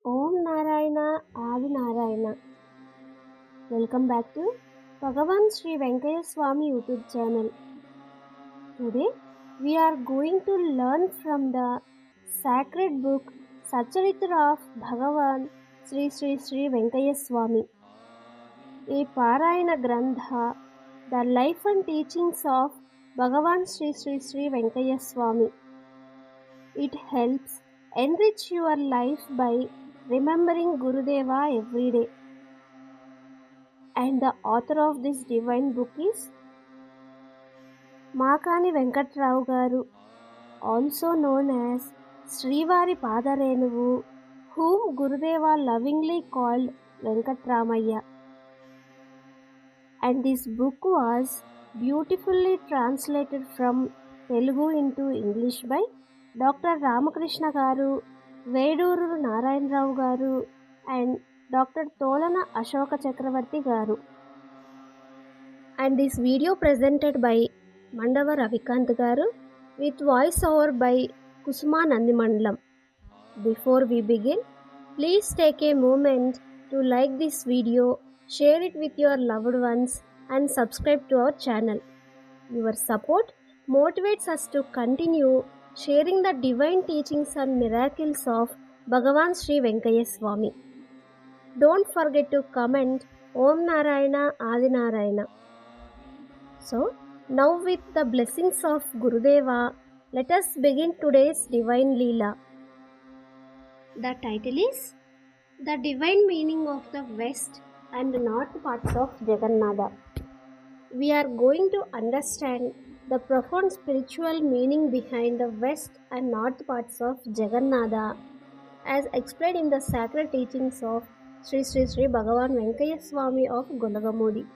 Om Narayana Adi Narayana. Welcome back to Bhagavan Sri VENKAIAH SWAMY YouTube channel. Today we are going to learn from the sacred book SATCHARITRA of Bhagavan Sri VENKAIAH SWAMY, a Parayana Grantha, the life and teachings of Bhagavan Sri VENKAIAH SWAMY. It helps enrich your life by remembering Gurudeva every day. And the author of this divine book is MAKANI VENKATRAO garu, also known as Srivari Padarenuvu, whom Gurudeva lovingly called Venkatramaya. And this book was beautifully translated from Telugu into English by Dr. Ramakrishna garu, Veduru Narayan Rao garu, and Dr. Tolana Ashoka Chakravarti garu. And this video presented by Mandava Ravikant garu with voice over by Kusuma Nandimandalam. Before we begin, please take a moment to like this video, share it with your loved ones, and subscribe to our channel. Your support motivates us to continue sharing the divine teachings and miracles of Bhagavan Sri VENKAIAH SWAMY. Don't forget to comment Om Narayana Adi Narayana. So, now with the blessings of Gurudeva, let us begin today's divine Leela. The title is The Divine Meaning of the West and North Parts of Jagannatha. We are going to understand the profound spiritual meaning behind the west and north parts of Jagannatha as explained in the sacred teachings of Sri Bhagavan VENKAIAH SWAMY of Golagamudi.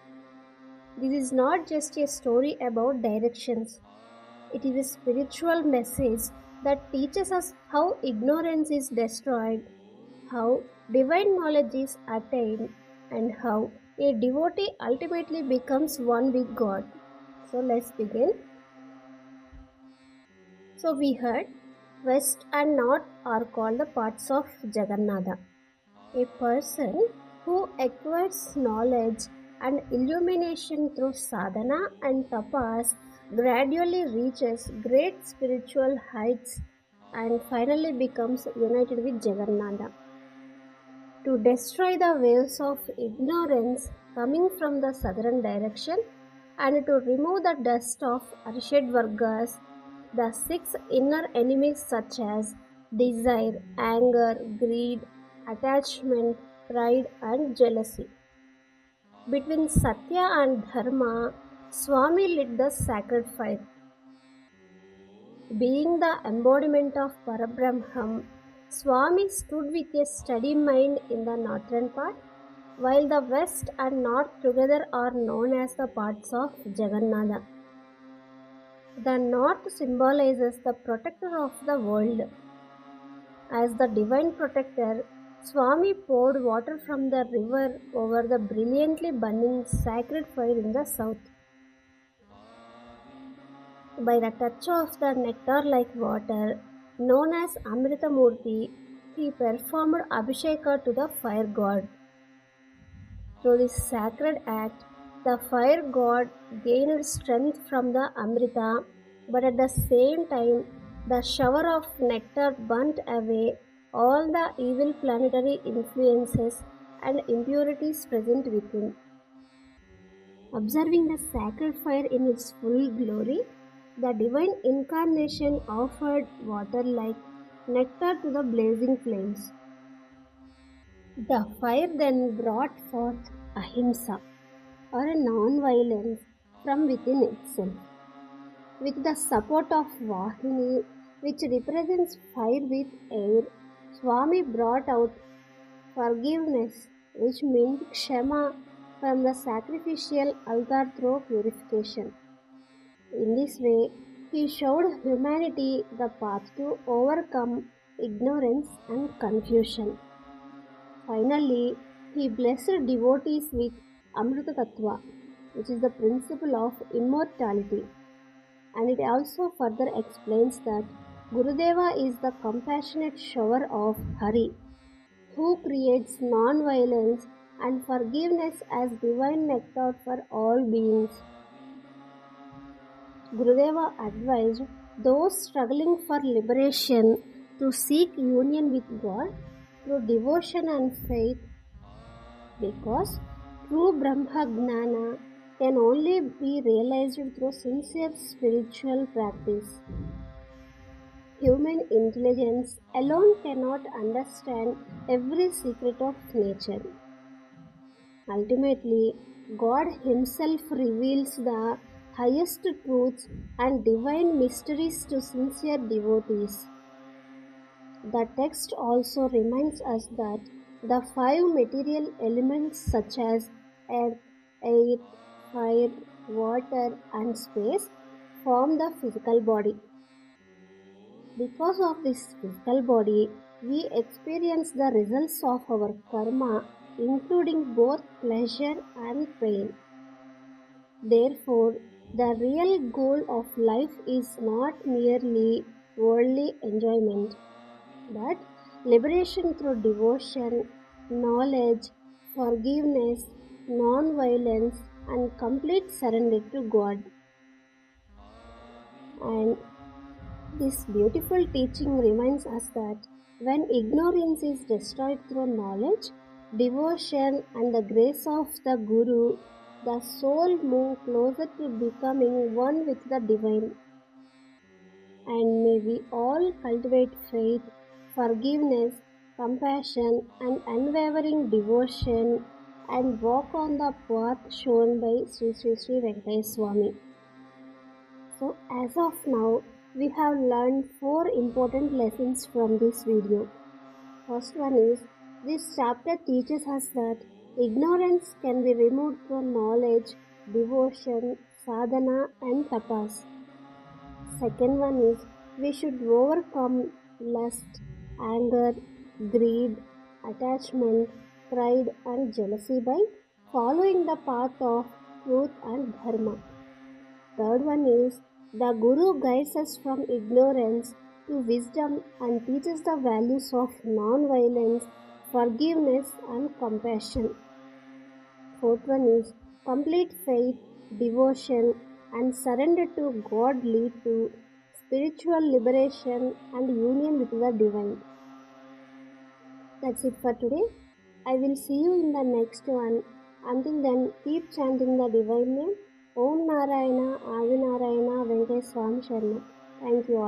This is not just a story about directions. It is a spiritual message that teaches us how ignorance is destroyed, how divine knowledge is attained, and how a devotee ultimately becomes one with God. So let's begin. So we heard west and north are called the parts of Jagannatha. A person who acquires knowledge and illumination through sadhana and tapas gradually reaches great spiritual heights and finally becomes united with Jagannatha. To destroy the waves of ignorance coming from the southern direction and to remove the dust of Arshad Vargas, the 6 inner enemies such as desire, anger, greed, attachment, pride and jealousy. Between Satya and Dharma, Swami lit the sacred fire. Being the embodiment of Parabrahman, Swami stood with a steady mind in the northern part, while the west and north together are known as the parts of Jagannatha. The north symbolizes the protector of the world. As the divine protector, Swami poured water from the river over the brilliantly burning sacred fire in the south. By the touch of the nectar-like water, known as Amritamurti, he performed Abhisheka to the fire god. Through this sacred act, the fire god gained strength from the Amrita, but at the same time, the shower of nectar burnt away all the evil planetary influences and impurities present within. Observing the sacred fire in its full glory, the divine incarnation offered water like nectar to the blazing flames. The fire then brought forth ahimsa, or a non-violence, from within itself. With the support of Vahini, which represents fire with air, Swami brought out forgiveness, which means kshama, from the sacrificial altar through purification. In this way, he showed humanity the path to overcome ignorance and confusion. Finally, he blessed devotees with Amrita Tattva, which is the principle of immortality. And it also further explains that Gurudeva is the compassionate shower of Hari, who creates non-violence and forgiveness as divine nectar for all beings. Gurudeva advised those struggling for liberation to seek union with God through devotion and faith, because true Brahma Gnana can only be realized through sincere spiritual practice. Human intelligence alone cannot understand every secret of nature. Ultimately, God Himself reveals the highest truths and divine mysteries to sincere devotees. The text also reminds us that the five material elements such as earth, air, fire, water, and space form the physical body. Because of this physical body, we experience the results of our karma, including both pleasure and pain. Therefore, the real goal of life is not merely worldly enjoyment, but liberation through devotion, knowledge, forgiveness, non-violence, and complete surrender to God. And this beautiful teaching reminds us that when ignorance is destroyed through knowledge, devotion, and the grace of the Guru, the soul moves closer to becoming one with the divine. And may we all cultivate faith, forgiveness, compassion, and unwavering devotion and walk on the path shown by Sri VENKAIAH SWAMY. So as of now, we have learned 4 important lessons from this video. First one is, this chapter teaches us that ignorance can be removed through knowledge, devotion, sadhana and tapas. Second one is, we should overcome lust, anger, greed, attachment, pride and jealousy by following the path of truth and dharma. Third one is, the Guru guides us from ignorance to wisdom and teaches the values of non-violence, forgiveness and compassion. Fourth one is, complete faith, devotion and surrender to God lead to spiritual liberation and union with the divine. That's it for today. I will see you in the next one. Until then, keep chanting the divine name. Om Narayana, Adi Narayana, VENKAIAH SWAMY Sharma. Thank you all.